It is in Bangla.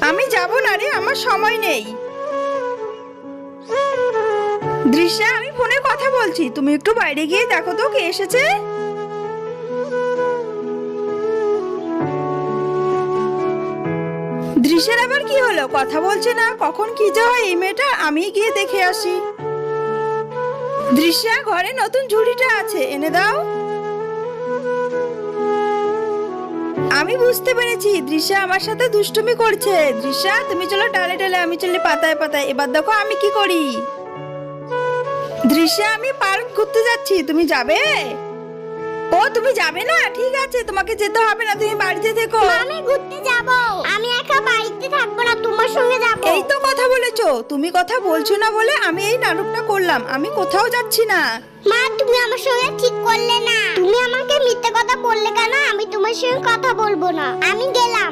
আমি যাব না রে, আমার সময় নেই। দৃশ্যা, আমি ফোনে কথা বলছি, তুমি একটু বাইরে গিয়ে দেখো তো কে এসেছে। দৃশ্যের আবার কি হলো, কথা বলছে না, কখন কি যে হয় এই মেয়েটা, আমি গিয়ে দেখে আসি। দৃশ্যা, ঘরে নতুন ঝুড়িটা আছে, এনে দাও। আমি বুঝতে পেরেছি দৃশ্যা আমার সাথে দুষ্টুমি করছে। দৃশ্যা, তুমি চলো ডালে ডালে, আমি চলি পাতায় পাতায়, এবার দেখো আমি কি করি। দৃশ্যা, আমি পার্ক ঘুরতে যাচ্ছি, তুমি যাবে? ও তুমি যাবে না, ঠিক আছে, তোমাকে যেতে হবে না, তুমি বাড়িতে থেকো। আমি ঘুরতে যাব, আমি একা বাড়িতে থাকবো না, তোমার সঙ্গে যাব। এই তো কথা বলেছো, তুমি কথা বলছো না বলে আমি এই নাটকটা করলাম, আমি কোথাও যাচ্ছি না। মা, তুমি আমার সঙ্গে ঠিক করলে না, তুমি আমাকে মিথ্যে কথা বললে কেন? আমি তোমার সঙ্গে কথা বলবো না, আমি গেলাম।